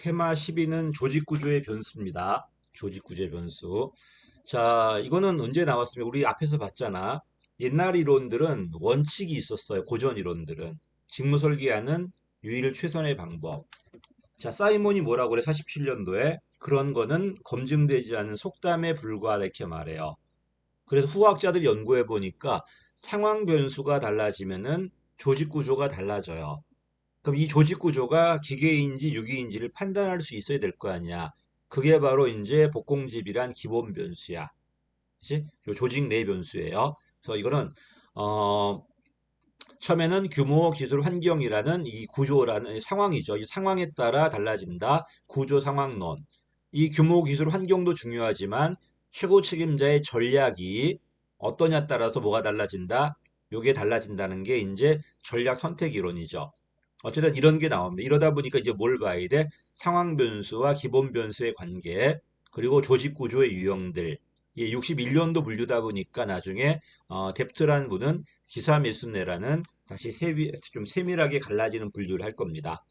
테마 12는 조직구조의 변수입니다. 조직구조의 변수. 자, 이거는 언제 나왔으면 우리 앞에서 봤잖아. 옛날 이론들은 원칙이 있었어요. 고전 이론들은. 직무 설계하는 유일 최선의 방법. 자, 사이몬이 뭐라고 그래? 47년도에 그런 거는 검증되지 않은 속담에 불과하다 이렇게 말해요. 그래서 후학자들이 연구해 보니까 상황 변수가 달라지면은 조직 구조가 달라져요. 그럼 이 조직 구조가 기계인지 유기인지를 판단할 수 있어야 될 거 아니야. 그게 바로 이제 복공집이란 기본 변수야. 그치? 요 조직 내 변수예요. 그래서 이거는 어 처음에는 규모, 기술, 환경이라는 이 구조라는 상황이죠. 이 상황에 따라 달라진다. 구조 상황론. 이 규모, 기술, 환경도 중요하지만 최고 책임자의 전략이 어떠냐에 따라서 뭐가 달라진다. 요게 달라진다는 게 이제 전략 선택 이론이죠. 어쨌든 이런 게 나옵니다. 이러다 보니까 이제 뭘 봐야 돼? 상황 변수와 기본 변수의 관계, 그리고 조직 구조의 유형들. 이 61년도 분류다 보니까 나중에 뎁트라는 분은 기사매순내라는 다시 좀 세밀하게 갈라지는 분류를 할 겁니다.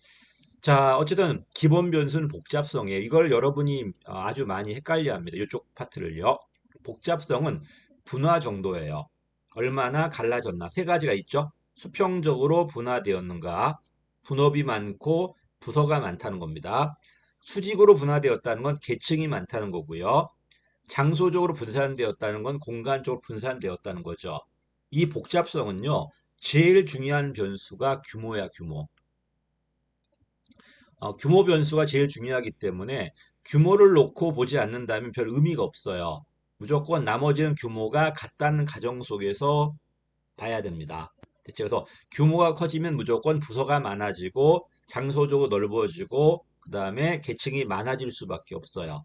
자, 어쨌든 기본 변수는 복잡성이에요. 이걸 여러분이 아주 많이 헷갈려 합니다. 이쪽 파트를요. 복잡성은 분화 정도예요. 얼마나 갈라졌나. 세 가지가 있죠. 수평적으로 분화되었는가, 분업이 많고 부서가 많다는 겁니다. 수직으로 분화되었다는 건 계층이 많다는 거고요. 장소적으로 분산되었다는 건 공간적으로 분산되었다는 거죠. 이 복잡성은요, 제일 중요한 변수가 규모야, 규모. 규모 변수가 제일 중요하기 때문에 규모를 놓고 보지 않는다면 별 의미가 없어요. 무조건 나머지는 규모가 같다는 가정 속에서 봐야 됩니다. 대체 그래서 규모가 커지면 무조건 부서가 많아지고 장소적으로 넓어지고 그 다음에 계층이 많아질 수밖에 없어요.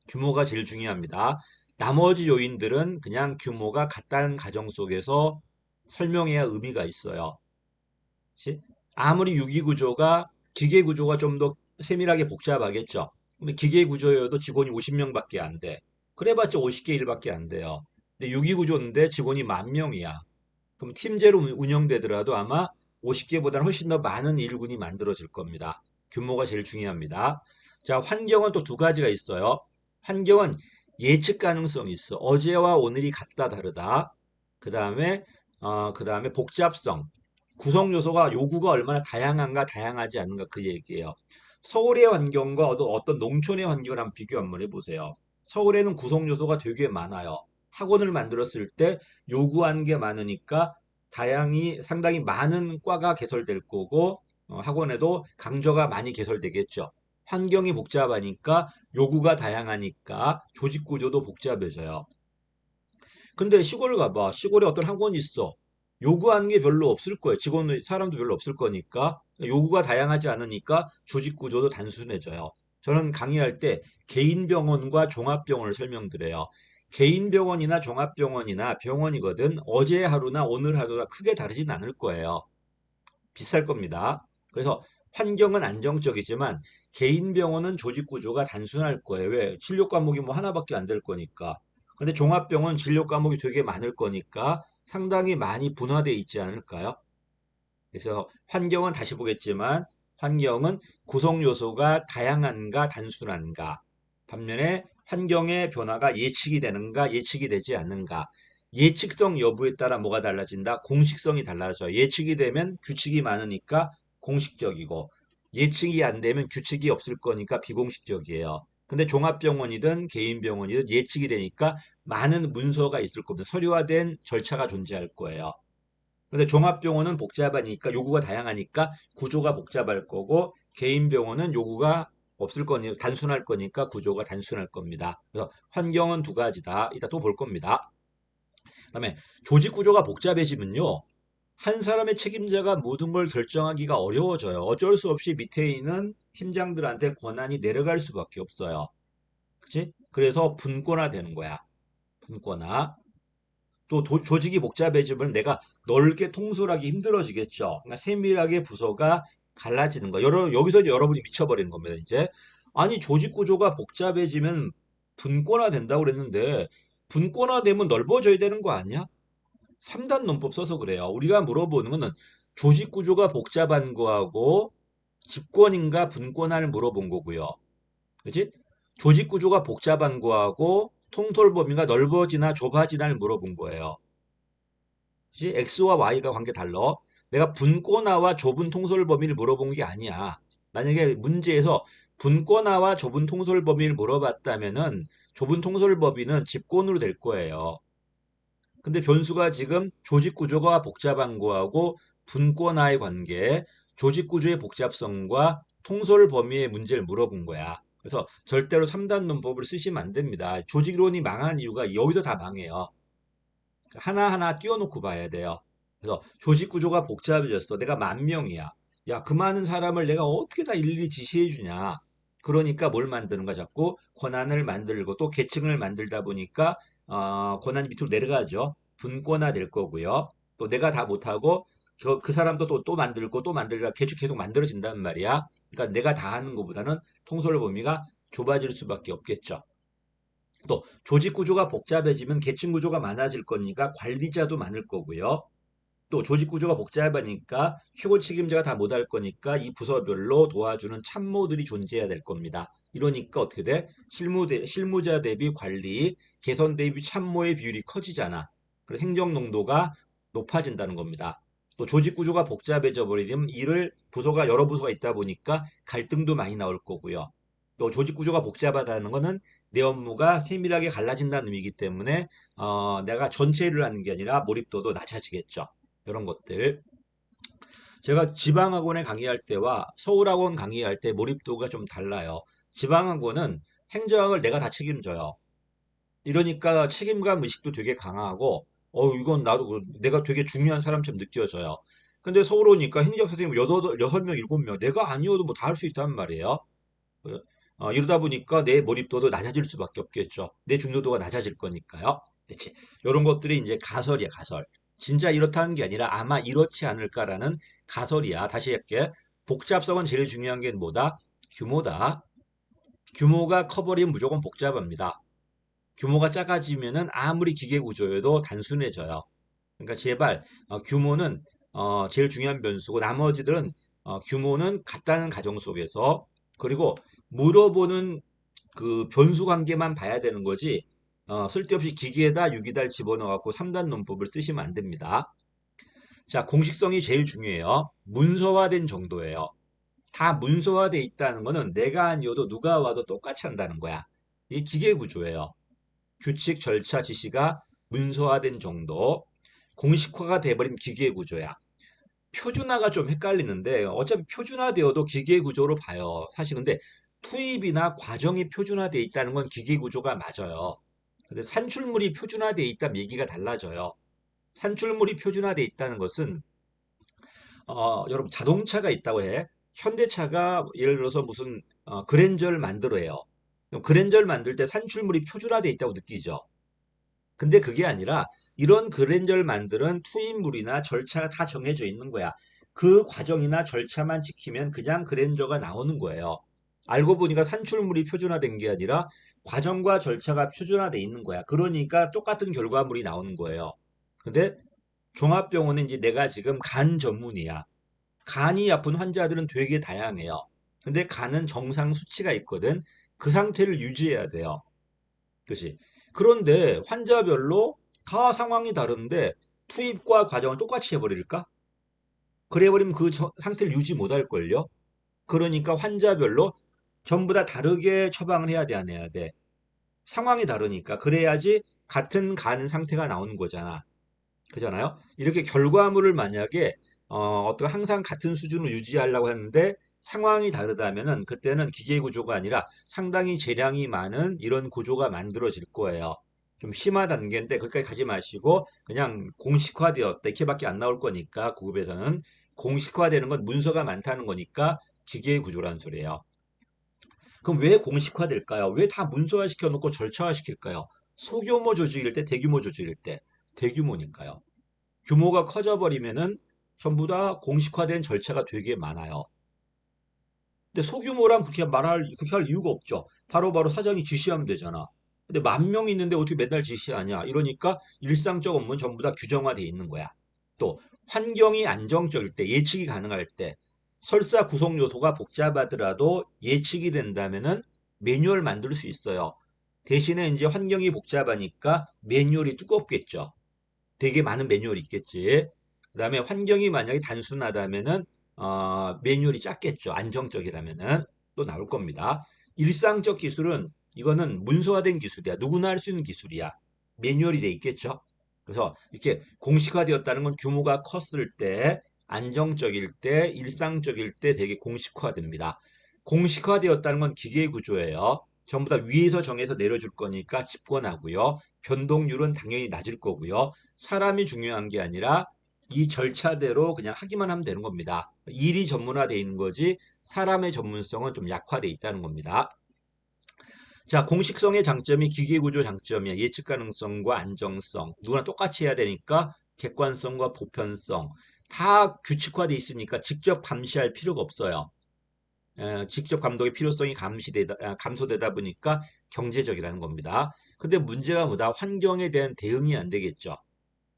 규모가 제일 중요합니다. 나머지 요인들은 그냥 규모가 같다는 가정 속에서 설명해야 의미가 있어요. 그치? 아무리 유기구조가 기계구조가 좀 더 세밀하게 복잡하겠죠. 근데 기계구조여도 직원이 50명밖에 안 돼. 그래봤자 50개 일밖에 안 돼요. 근데 유기구조인데 직원이 10,000명이야. 그럼 팀제로 운영되더라도 아마 50개보다는 훨씬 더 많은 일군이 만들어질 겁니다. 규모가 제일 중요합니다. 자, 환경은 또 두 가지가 있어요. 환경은 예측 가능성이 있어. 어제와 오늘이 같다 다르다. 그 다음에 복잡성. 구성 요소가 요구가 얼마나 다양한가 다양하지 않은가 그 얘기예요. 서울의 환경과 어떤 농촌의 환경을 한번 비교 한번 해보세요. 서울에는 구성 요소가 되게 많아요. 학원을 만들었을 때 요구하는 게 많으니까 상당히 많은 과가 개설될 거고 학원에도 강좌가 많이 개설되겠죠. 환경이 복잡하니까 요구가 다양하니까 조직 구조도 복잡해져요. 근데 시골 가봐. 시골에 어떤 학원이 있어. 요구하는 게 별로 없을 거예요. 사람도 별로 없을 거니까. 요구가 다양하지 않으니까 조직 구조도 단순해져요. 저는 강의할 때 개인 병원과 종합병원을 설명드려요. 개인 병원이나 종합병원이나 병원이거든 어제 하루나 오늘 하루가 크게 다르진 않을 거예요. 비쌀 겁니다. 그래서 환경은 안정적이지만 개인 병원은 조직 구조가 단순할 거예요. 왜? 진료 과목이 뭐 하나밖에 안 될 거니까. 근데 종합병원 진료 과목이 되게 많을 거니까 상당히 많이 분화되어 있지 않을까요? 그래서 환경은 다시 보겠지만 환경은 구성 요소가 다양한가 단순한가. 반면에 환경의 변화가 예측이 되는가 예측이 되지 않는가. 예측성 여부에 따라 뭐가 달라진다? 공식성이 달라져요. 예측이 되면 규칙이 많으니까 공식적이고 예측이 안 되면 규칙이 없을 거니까 비공식적이에요. 근데 종합병원이든 개인병원이든 예측이 되니까 많은 문서가 있을 겁니다. 서류화된 절차가 존재할 거예요. 근데 종합병원은 복잡하니까 요구가 다양하니까 구조가 복잡할 거고 개인 병원은 요구가 없을 거니 단순할 거니까 구조가 단순할 겁니다. 그래서 환경은 두 가지다. 이따 또 볼 겁니다. 그다음에 조직 구조가 복잡해지면요. 한 사람의 책임자가 모든 걸 결정하기가 어려워져요. 어쩔 수 없이 밑에 있는 팀장들한테 권한이 내려갈 수밖에 없어요. 그치? 그래서 분권화 되는 거야. 분권화. 또 조직이 복잡해지면 내가 넓게 통솔하기 힘들어지겠죠. 그러니까 세밀하게 부서가 갈라지는 거. 여기서 이제 여러분이 미쳐버리는 겁니다. 이제 아니 조직 구조가 복잡해지면 분권화 된다고 그랬는데 분권화되면 넓어져야 되는 거 아니야? 3단 논법 써서 그래요. 우리가 물어보는 거는 조직 구조가 복잡한 거하고 집권인가 분권화를 물어본 거고요. 그지? 조직 구조가 복잡한 거하고 통솔 범위가 넓어지나 좁아지나를 물어본 거예요. 그지? X와 Y가 관계 달라. 내가 분권화와 좁은 통솔 범위를 물어본 게 아니야. 만약에 문제에서 분권화와 좁은 통솔 범위를 물어봤다면은 좁은 통솔 범위는 집권으로 될 거예요. 근데 변수가 지금 조직 구조가 복잡한 거하고 분권화의 관계, 조직 구조의 복잡성과 통솔 범위의 문제를 물어본 거야. 그래서 절대로 3단 논법을 쓰시면 안 됩니다. 조직론이 망한 이유가 여기서 다 망해요. 하나하나 띄워놓고 봐야 돼요. 그래서 조직 구조가 복잡해졌어. 내가 10,000명이야. 야, 그 많은 사람을 내가 어떻게 다 일일이 지시해 주냐. 그러니까 뭘 만드는가 자꾸 권한을 만들고 또 계층을 만들다 보니까 권한이 밑으로 내려가죠. 분권화 될 거고요. 또 내가 다 못하고 그 사람도 또 만들고 또 만들다 계층 계속 만들어진단 말이야. 그러니까 내가 다 하는 것보다는 통솔 범위가 좁아질 수밖에 없겠죠. 또 조직 구조가 복잡해지면 계층 구조가 많아질 거니까 관리자도 많을 거고요. 또 조직 구조가 복잡하니까 최고 책임자가 다 못할 거니까 이 부서별로 도와주는 참모들이 존재해야 될 겁니다. 이러니까 어떻게 돼? 실무자 대비 관리, 개선 대비 참모의 비율이 커지잖아. 그래서 행정 농도가 높아진다는 겁니다. 또 조직 구조가 복잡해져 버리면 일을 부서가 여러 부서가 있다 보니까 갈등도 많이 나올 거고요. 또 조직 구조가 복잡하다는 거는 내 업무가 세밀하게 갈라진다는 의미이기 때문에 내가 전체 일을 하는 게 아니라 몰입도도 낮아지겠죠. 이런 것들. 제가 지방학원에 강의할 때와 서울학원 강의할 때 몰입도가 좀 달라요. 지방학원은 행정학을 내가 다 책임져요. 이러니까 책임감 의식도 되게 강하고, 이건 나도 내가 되게 중요한 사람처럼 느껴져요. 근데 서울 오니까 행정 선생님 여섯 명, 일곱 명, 내가 아니어도 뭐 다 할 수 있단 말이에요. 이러다 보니까 내 몰입도도 낮아질 수밖에 없겠죠. 내 중요도가 낮아질 거니까요. 그치? 이런 것들이 이제 가설이야, 가설. 진짜 이렇다는 게 아니라 아마 이렇지 않을까라는 가설이야. 다시 할게. 복잡성은 제일 중요한 게 뭐다? 규모다. 규모가 커버리면 무조건 복잡합니다. 규모가 작아지면은 아무리 기계 구조여도 단순해져요. 그러니까 제발 규모는 제일 중요한 변수고 나머지들은 규모는 같다는 가정 속에서 그리고 물어보는 그 변수 관계만 봐야 되는 거지 쓸데없이 기계에다 유기달 집어넣어갖고 3단 논법을 쓰시면 안 됩니다. 자, 공식성이 제일 중요해요. 문서화된 정도예요. 다 문서화돼 있다는 거는 내가 아니어도 누가 와도 똑같이 한다는 거야. 이게 기계 구조예요. 규칙, 절차, 지시가 문서화된 정도. 공식화가 돼버린 기계 구조야. 표준화가 좀 헷갈리는데 어차피 표준화되어도 기계 구조로 봐요. 사실 근데 투입이나 과정이 표준화되어 있다는 건 기계 구조가 맞아요. 근데 산출물이 표준화되어 있다면 얘기가 달라져요. 산출물이 표준화되어 있다는 것은 여러분 자동차가 있다고 해. 현대차가 예를 들어서 무슨 그랜저를 만들어요. 그럼 그랜저를 만들 때 산출물이 표준화되어 있다고 느끼죠. 근데 그게 아니라 이런 그랜저를 만드는 투입물이나 절차가 다 정해져 있는 거야. 그 과정이나 절차만 지키면 그냥 그랜저가 나오는 거예요. 알고 보니까 산출물이 표준화된 게 아니라 과정과 절차가 표준화돼 있는 거야. 그러니까 똑같은 결과물이 나오는 거예요. 근데 종합병원은 이제 내가 지금 간 전문이야. 간이 아픈 환자들은 되게 다양해요. 근데 간은 정상 수치가 있거든. 그 상태를 유지해야 돼요. 그치? 그런데 환자별로 다 상황이 다른데 투입과 과정을 똑같이 해버릴까? 그래버리면 그 상태를 유지 못할걸요? 그러니까 환자별로 전부 다 다르게 처방을 해야 돼, 안 해야 돼? 상황이 다르니까. 그래야지 같은 간 상태가 나오는 거잖아. 그잖아요? 이렇게 결과물을 만약에 어떤 항상 같은 수준을 유지하려고 하는데 상황이 다르다면은 그때는 기계 구조가 아니라 상당히 재량이 많은 이런 구조가 만들어질 거예요. 좀 심화 단계인데 거기까지 가지 마시고 그냥 공식화되었다 이렇게밖에 안 나올 거니까 구급에서는 공식화되는 건 문서가 많다는 거니까 기계 구조란 소리예요. 그럼 왜 공식화될까요? 왜 다 문서화 시켜놓고 절차화 시킬까요? 소규모 조직일 때, 대규모 조직일 때, 대규모니까요. 규모가 커져버리면은 전부 다 공식화된 절차가 되게 많아요. 근데 소규모랑 그렇게 할 이유가 없죠. 바로바로 사장이 지시하면 되잖아. 근데 10,000명 있는데 어떻게 맨날 지시하냐? 이러니까 일상적 업무는 전부 다 규정화돼 있는 거야. 또 환경이 안정적일 때, 예측이 가능할 때, 설사 구성 요소가 복잡하더라도 예측이 된다면은 매뉴얼 만들 수 있어요. 대신에 이제 환경이 복잡하니까 매뉴얼이 두껍겠죠. 되게 많은 매뉴얼이 있겠지. 그다음에 환경이 만약에 단순하다면은 매뉴얼이 작겠죠. 안정적이라면은 또 나올 겁니다. 일상적 기술은 이거는 문서화된 기술이야. 누구나 할 수 있는 기술이야. 매뉴얼이 돼 있겠죠. 그래서 이렇게 공식화되었다는 건 규모가 컸을 때, 안정적일 때, 일상적일 때 되게 공식화됩니다. 공식화되었다는 건 기계 구조예요. 전부 다 위에서 정해서 내려줄 거니까 집권하고요. 변동률은 당연히 낮을 거고요. 사람이 중요한 게 아니라 이 절차대로 그냥 하기만 하면 되는 겁니다. 일이 전문화되어 있는 거지 사람의 전문성은 좀 약화되어 있다는 겁니다. 자, 공식성의 장점이 기계구조 장점이야. 예측 가능성과 안정성. 누구나 똑같이 해야 되니까 객관성과 보편성. 다 규칙화되어 있으니까 직접 감시할 필요가 없어요. 직접 감독의 필요성이 감소되다 보니까 경제적이라는 겁니다. 근데 문제가 뭐다? 환경에 대한 대응이 안 되겠죠.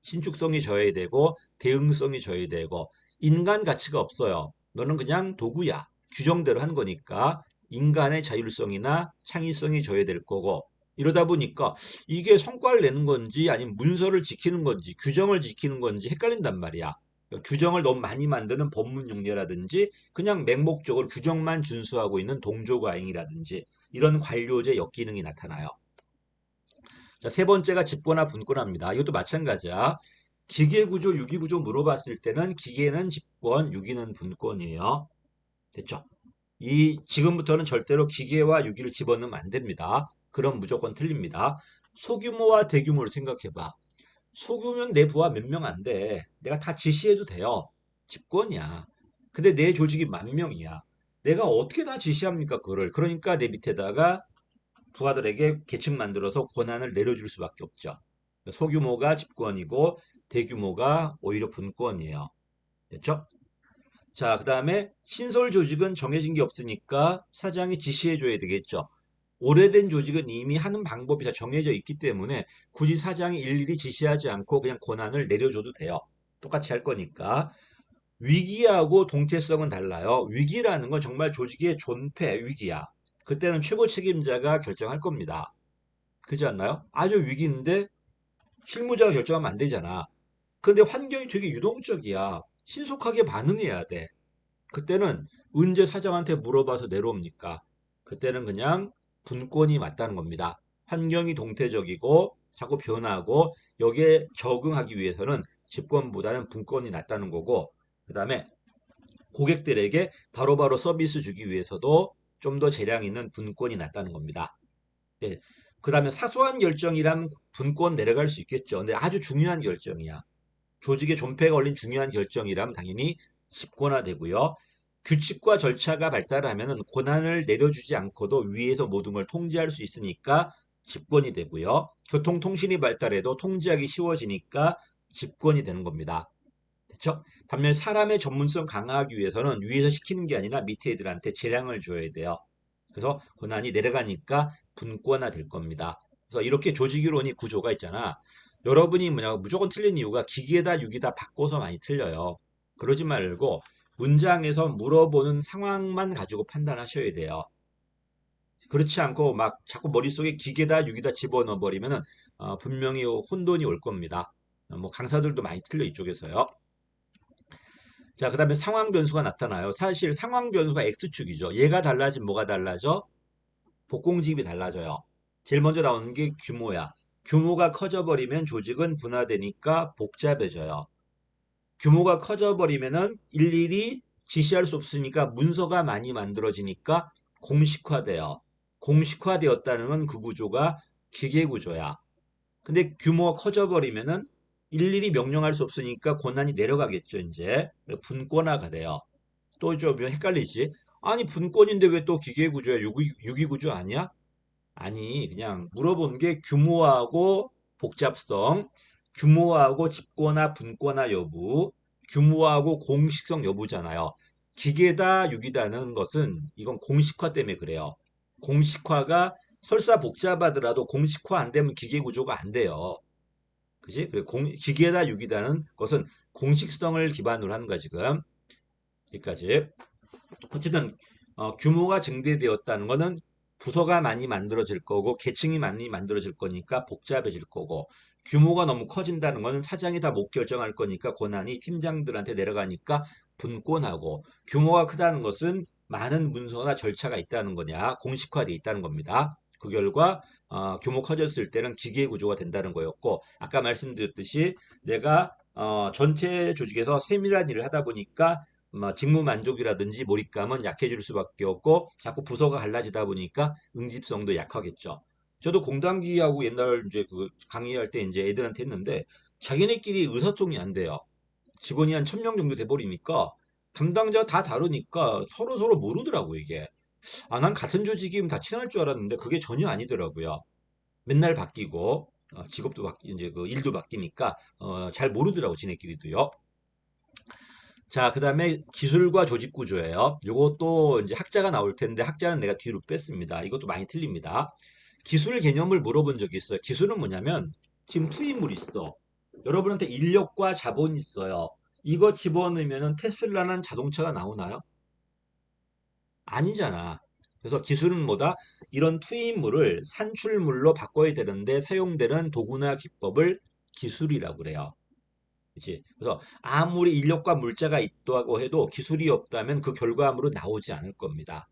신축성이 져야 되고 대응성이 져야 되고 인간 가치가 없어요. 너는 그냥 도구야. 규정대로 한 거니까 인간의 자율성이나 창의성이 져야 될 거고 이러다 보니까 이게 성과를 내는 건지 아니면 문서를 지키는 건지 규정을 지키는 건지 헷갈린단 말이야. 규정을 너무 많이 만드는 법문 용례라든지 그냥 맹목적으로 규정만 준수하고 있는 동조과잉이라든지 이런 관료제 역기능이 나타나요. 자, 세 번째가 집권화 분권화입니다. 이것도 마찬가지야. 기계구조, 유기구조 물어봤을 때는 기계는 집권, 유기는 분권이에요. 됐죠? 지금부터는 절대로 기계와 유기를 집어넣으면 안 됩니다. 그럼 무조건 틀립니다. 소규모와 대규모를 생각해봐. 소규모는 내 부하 몇 명 안 돼. 내가 다 지시해도 돼요. 집권이야. 근데 내 조직이 10,000명이야. 내가 어떻게 다 지시합니까, 그거를. 그러니까 내 밑에다가 부하들에게 계층 만들어서 권한을 내려줄 수밖에 없죠. 소규모가 집권이고 대규모가 오히려 분권이에요. 됐죠? 자, 그 다음에 신설 조직은 정해진 게 없으니까 사장이 지시해줘야 되겠죠. 오래된 조직은 이미 하는 방법이 다 정해져 있기 때문에 굳이 사장이 일일이 지시하지 않고 그냥 권한을 내려줘도 돼요. 똑같이 할 거니까. 위기하고 동태성은 달라요. 위기라는 건 정말 조직의 존폐 위기야. 그때는 최고 책임자가 결정할 겁니다. 그렇지 않나요? 아주 위기인데 실무자가 결정하면 안 되잖아. 근데 환경이 되게 유동적이야. 신속하게 반응해야 돼. 그때는 언제 사장한테 물어봐서 내려옵니까? 그때는 그냥 분권이 맞다는 겁니다. 환경이 동태적이고 자꾸 변하고 여기에 적응하기 위해서는 집권보다는 분권이 낫다는 거고 그 다음에 고객들에게 바로바로 서비스 주기 위해서도 좀 더 재량 있는 분권이 낫다는 겁니다. 네. 그 다음에 사소한 결정이란 분권 내려갈 수 있겠죠. 근데 아주 중요한 결정이야. 조직의 존폐가 걸린 중요한 결정이라면 당연히 집권화되고요. 규칙과 절차가 발달하면 권한을 내려주지 않고도 위에서 모든 걸 통제할 수 있으니까 집권이 되고요. 교통통신이 발달해도 통제하기 쉬워지니까 집권이 되는 겁니다. 됐죠? 반면 사람의 전문성 강화하기 위해서는 위에서 시키는 게 아니라 밑에 애들한테 재량을 줘야 돼요. 그래서 권한이 내려가니까 분권화 될 겁니다. 그래서 이렇게 조직이론이 구조가 있잖아. 여러분이 뭐냐 무조건 틀린 이유가 기계다 유기다 바꿔서 많이 틀려요. 그러지 말고 문장에서 물어보는 상황만 가지고 판단하셔야 돼요. 그렇지 않고 막 자꾸 머릿속에 기계다 유기다 집어넣어 버리면은 분명히 혼돈이 올 겁니다. 뭐 강사들도 많이 틀려 이쪽에서요. 자, 그 다음에 상황 변수가 나타나요. 사실 상황 변수가 X축이죠. 얘가 달라지면 뭐가 달라져? 복공집이 달라져요. 제일 먼저 나오는 게 규모야. 규모가 커져버리면 조직은 분화되니까 복잡해져요. 규모가 커져버리면은 일일이 지시할 수 없으니까 문서가 많이 만들어지니까 공식화돼요. 공식화되었다는 건 그 구조가 기계 구조야. 근데 규모가 커져버리면은 일일이 명령할 수 없으니까 권한이 내려가겠죠, 이제. 분권화가 돼요. 또 좀 헷갈리지? 아니, 분권인데 왜 또 기계 구조야? 유기 구조 아니야? 아니, 그냥 물어본 게 규모하고 복잡성, 규모하고 집권화, 분권화 여부, 규모하고 공식성 여부잖아요. 기계다, 유기다는 것은 이건 공식화 때문에 그래요. 공식화가 설사 복잡하더라도 공식화 안 되면 기계 구조가 안 돼요. 그지? 기계다, 유기다는 것은 공식성을 기반으로 하는 거야, 지금. 여기까지. 어쨌든 규모가 증대되었다는 거는 부서가 많이 만들어질 거고 계층이 많이 만들어질 거니까 복잡해질 거고 규모가 너무 커진다는 거는 사장이 다 못 결정할 거니까 권한이 팀장들한테 내려가니까 분권하고 규모가 크다는 것은 많은 문서나 절차가 있다는 거냐 공식화되어 있다는 겁니다. 그 결과 규모 커졌을 때는 기계 구조가 된다는 거였고 아까 말씀드렸듯이 내가 전체 조직에서 세밀한 일을 하다 보니까 직무 만족이라든지 몰입감은 약해질 수밖에 없고 자꾸 부서가 갈라지다 보니까 응집성도 약하겠죠. 저도 공단기하고 옛날 이제 그 강의할 때 이제 애들한테 했는데 자기네끼리 의사소통이 안 돼요. 직원이 한 1000명 정도 돼버리니까 담당자 다 다르니까 서로 모르더라고 이게. 난 같은 조직이면 다 친할 줄 알았는데 그게 전혀 아니더라고요. 맨날 바뀌고 직업도 바뀌 이제 그 일도 바뀌니까 잘 모르더라고 지네끼리도요. 자, 그 다음에 기술과 조직 구조예요. 요것도 이제 학자가 나올 텐데 학자는 내가 뒤로 뺐습니다. 이것도 많이 틀립니다. 기술 개념을 물어본 적이 있어요. 기술은 뭐냐면 지금 투입물 있어. 여러분한테 인력과 자본이 있어요. 이거 집어넣으면 테슬라는 자동차가 나오나요? 아니잖아. 그래서 기술은 뭐다? 이런 투입물을 산출물로 바꿔야 되는데 사용되는 도구나 기법을 기술이라고 그래요. 그치? 그래서 아무리 인력과 물자가 있다고 해도 기술이 없다면 그 결과물은 나오지 않을 겁니다.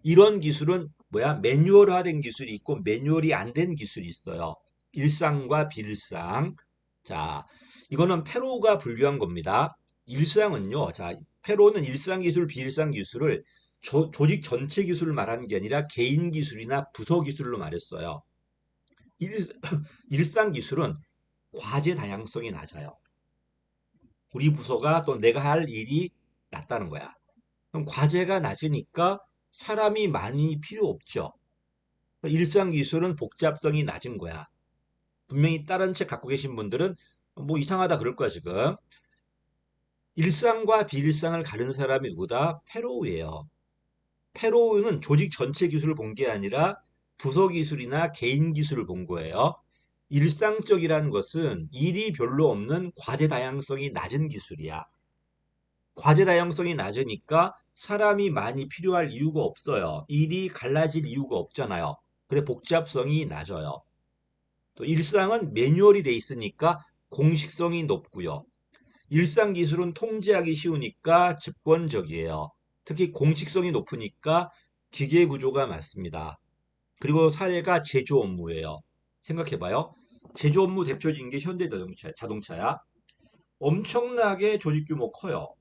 이런 기술은 뭐야? 매뉴얼화된 기술이 있고 매뉴얼이 안 된 기술이 있어요. 일상과 비일상. 자, 이거는 패로가 분류한 겁니다. 일상은요. 자, 패로는 일상 기술, 비일상 기술을 조직 전체 기술을 말하는 게 아니라 개인 기술이나 부서 기술로 말했어요. 일, 일상 기술은 과제 다양성이 낮아요. 우리 부서가 또 내가 할 일이 낮다는 거야. 그럼 과제가 낮으니까 사람이 많이 필요 없죠. 일상 기술은 복잡성이 낮은 거야. 분명히 다른 책 갖고 계신 분들은 뭐 이상하다 그럴 거야, 지금. 일상과 비일상을 가르는 사람이 누구다? 페로우예요. 페로우는 조직 전체 기술을 본 게 아니라 부서 기술이나 개인 기술을 본 거예요. 일상적이라는 것은 일이 별로 없는 과제 다양성이 낮은 기술이야. 과제 다양성이 낮으니까 사람이 많이 필요할 이유가 없어요. 일이 갈라질 이유가 없잖아요. 그래 복잡성이 낮아요. 또 일상은 매뉴얼이 돼 있으니까 공식성이 높고요. 일상 기술은 통제하기 쉬우니까 직권적이에요. 특히 공식성이 높으니까 기계 구조가 많습니다. 그리고 사례가 제조 업무예요. 생각해봐요. 제조 업무 대표적인 게 현대자동차야. 엄청나게 조직 규모 커요.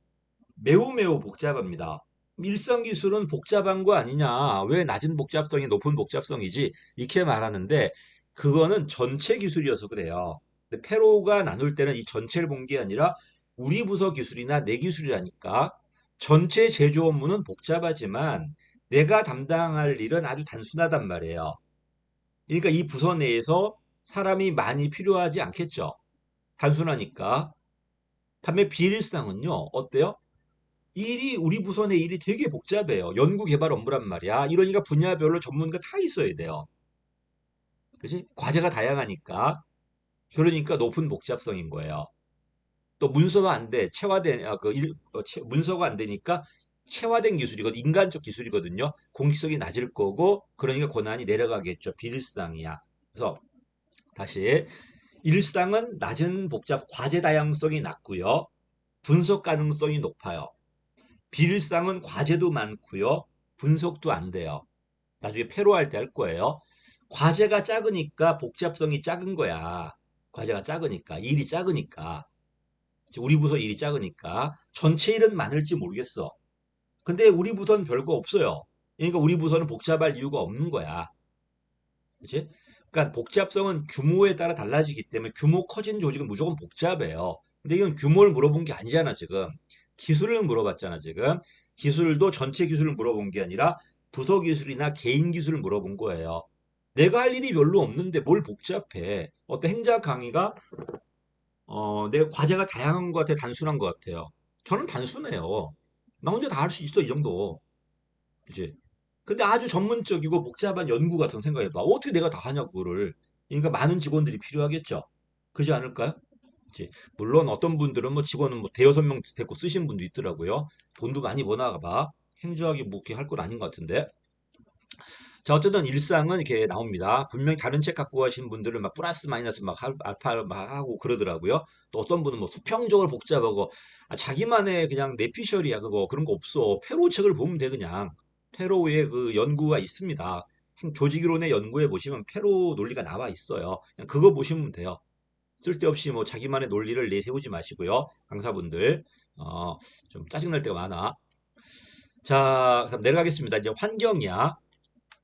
매우 복잡합니다. 일상 기술은 복잡한 거 아니냐? 왜 낮은 복잡성이 높은 복잡성이지? 이렇게 말하는데 그거는 전체 기술이어서 그래요. 근데 페로우가 나눌 때는 이 전체를 본 게 아니라 우리 부서 기술이나 내 기술이라니까 전체 제조 업무는 복잡하지만 내가 담당할 일은 아주 단순하단 말이에요. 그러니까 이 부서 내에서 사람이 많이 필요하지 않겠죠. 단순하니까. 반면 비일상은요, 어때요? 일이 우리 부서의 일이 되게 복잡해요. 연구 개발 업무란 말이야. 이러니까 분야별로 전문가 다 있어야 돼요. 그지? 과제가 다양하니까. 그러니까 높은 복잡성인 거예요. 또 문서가 안 돼. 체화된 문서가 안 되니까 체화된 기술이거든. 인간적 기술이거든요. 공식성이 낮을 거고 그러니까 권한이 내려가겠죠. 비일상이야. 그래서 다시 일상은 낮은 복잡 과제 다양성이 낮고요. 분석 가능성이 높아요. 비일상은 과제도 많고요. 분석도 안 돼요. 나중에 패로할 때 할 거예요. 과제가 작으니까 복잡성이 작은 거야. 과제가 작으니까, 일이 작으니까. 우리 부서 일이 작으니까. 전체 일은 많을지 모르겠어. 근데 우리 부서는 별거 없어요. 그러니까 우리 부서는 복잡할 이유가 없는 거야. 그치? 그러니까 복잡성은 규모에 따라 달라지기 때문에 규모 커진 조직은 무조건 복잡해요. 근데 이건 규모를 물어본 게 아니잖아, 지금. 기술을 물어봤잖아, 지금. 기술도 전체 기술을 물어본 게 아니라 부서 기술이나 개인 기술을 물어본 거예요. 내가 할 일이 별로 없는데 뭘 복잡해. 어떤 행자 강의가 내 과제가 다양한 것 같아, 단순한 것 같아요. 저는 단순해요. 나 혼자 다 할 수 있어, 이 정도. 그치? 근데 아주 전문적이고 복잡한 연구 같은 거 생각해봐. 어떻게 내가 다 하냐, 그거를. 그러니까 많은 직원들이 필요하겠죠. 그지 않을까요? 그치? 물론 어떤 분들은 뭐 직원은 뭐 대여섯 명 데리고 쓰신 분도 있더라고요. 돈도 많이 버나 봐. 행주하기 뭐 이렇게 할 건 아닌 것 같은데. 자, 어쨌든 일상은 이렇게 나옵니다. 분명히 다른 책 갖고 가신 분들은 막 플러스 마이너스 막 알파 막 하고 그러더라고요. 또 어떤 분은 뭐 수평적으로 복잡하고 자기만의 그냥 내피셜이야 그거 그런 거 없어. 페로 책을 보면 돼 그냥. 페로의 그 연구가 있습니다. 조직이론의 연구에 보시면 페로 논리가 나와 있어요. 그냥 그거 보시면 돼요. 쓸데없이 뭐 자기만의 논리를 내세우지 마시고요. 강사분들 어, 좀 짜증날 때가 많아. 자, 그럼 내려가겠습니다. 이제 환경이야.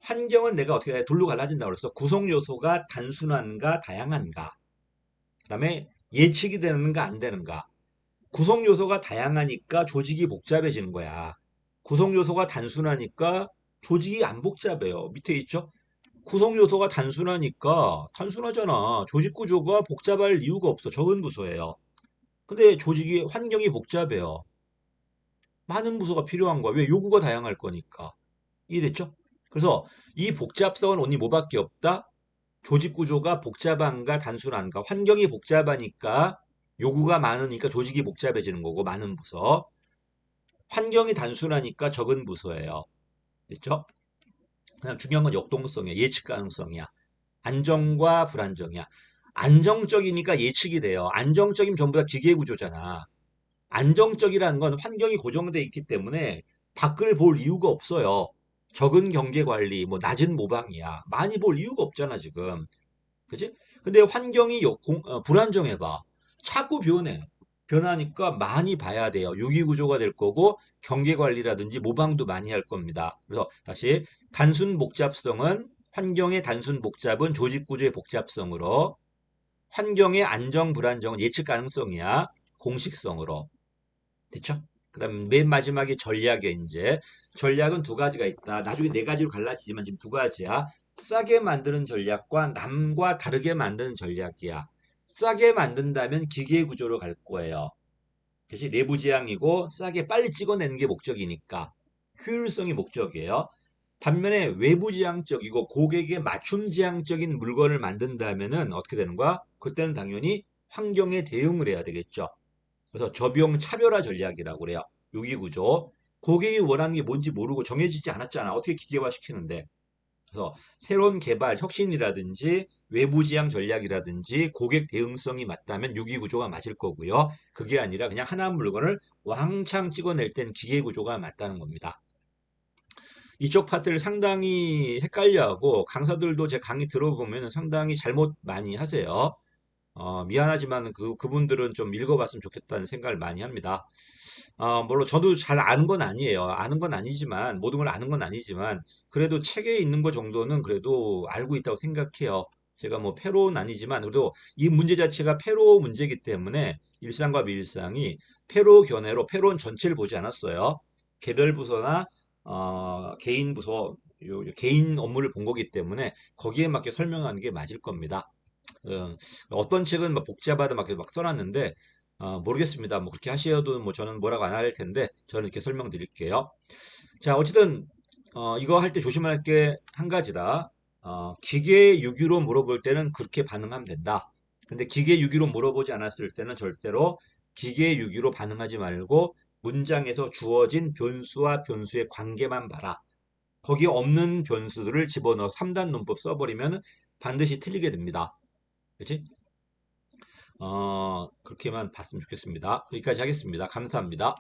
환경은 내가 어떻게 둘로 갈라진다고 그랬어. 구성 요소가 단순한가 다양한가. 그다음에 예측이 되는가 안 되는가. 구성 요소가 다양하니까 조직이 복잡해지는 거야. 구성 요소가 단순하니까 조직이 안 복잡해요. 밑에 있죠? 구성 요소가 단순하잖아. 조직 구조가 복잡할 이유가 없어. 적은 부서예요. 근데 조직이 환경이 복잡해요. 많은 부서가 필요한 거야. 왜? 요구가 다양할 거니까. 이해됐죠? 그래서 이 복잡성은 언니 뭐밖에 없다? 조직 구조가 복잡한가 단순한가. 환경이 복잡하니까 요구가 많으니까 조직이 복잡해지는 거고 많은 부서. 환경이 단순하니까 적은 부서예요. 됐죠? 그냥 중요한 건 역동성이야. 예측 가능성이야. 안정과 불안정이야. 안정적이니까 예측이 돼요. 안정적이면 전부 다 기계 구조잖아. 안정적이라는 건 환경이 고정돼 있기 때문에 밖을 볼 이유가 없어요. 적은 경계 관리, 뭐 낮은 모방이야. 많이 볼 이유가 없잖아, 지금. 그지? 근데 환경이 불안정해봐. 자꾸 변해. 변하니까 많이 봐야 돼요. 유기구조가 될 거고 경계 관리라든지 모방도 많이 할 겁니다. 그래서 다시 단순 복잡성은 환경의 단순 복잡은 조직 구조의 복잡성으로 환경의 안정 불안정은 예측 가능성이야. 공식성으로. 됐죠? 그다음 맨 마지막에 전략에 이제 전략은 두 가지가 있다. 나중에 네 가지로 갈라지지만 지금 두 가지야. 싸게 만드는 전략과 남과 다르게 만드는 전략이야. 싸게 만든다면 기계 구조로 갈 거예요. 그치? 내부 지향이고 싸게 빨리 찍어내는 게 목적이니까 효율성이 목적이에요. 반면에 외부 지향적이고 고객에 맞춤 지향적인 물건을 만든다면은 어떻게 되는 거야? 그때는 당연히 환경에 대응을 해야 되겠죠. 그래서 저비용 차별화 전략이라고 그래요. 유기구조. 고객이 원하는 게 뭔지 모르고 정해지지 않았잖아. 어떻게 기계화 시키는데. 그래서 새로운 개발, 혁신이라든지 외부 지향 전략이라든지 고객 대응성이 맞다면 유기구조가 맞을 거고요. 그게 아니라 그냥 하나 물건을 왕창 찍어낼 땐 기계구조가 맞다는 겁니다. 이쪽 파트를 상당히 헷갈려하고 강사들도 제 강의 들어보면 상당히 잘못 많이 하세요. 미안하지만 그분들은 좀 읽어봤으면 좋겠다는 생각을 많이 합니다. 물론 저도 잘 아는 건 아니에요. 아는 건 아니지만, 모든 걸 아는 건 아니지만, 그래도 책에 있는 거 정도는 그래도 알고 있다고 생각해요. 제가 뭐 패로는 아니지만, 그래도 이 문제 자체가 패로 문제이기 때문에 일상과 비일상이 패로 견해로 패로는 전체를 보지 않았어요. 개별 부서나 개인 부서, 개인 업무를 본 거기 때문에 거기에 맞게 설명하는 게 맞을 겁니다. 어떤 책은 막 복잡하다 막 써놨는데 모르겠습니다. 뭐 그렇게 하셔도 뭐 저는 뭐라고 안 할 텐데 저는 이렇게 설명드릴게요. 자, 어쨌든 이거 할 때 조심할 게 한 가지다. 기계 유기로 물어볼 때는 그렇게 반응하면 된다. 근데 기계 유기로 물어보지 않았을 때는 절대로 기계 유기로 반응하지 말고 문장에서 주어진 변수와 변수의 관계만 봐라. 거기에 없는 변수들을 집어넣어 3단 문법 써버리면 반드시 틀리게 됩니다. 그치? 그렇게만 봤으면 좋겠습니다. 여기까지 하겠습니다. 감사합니다.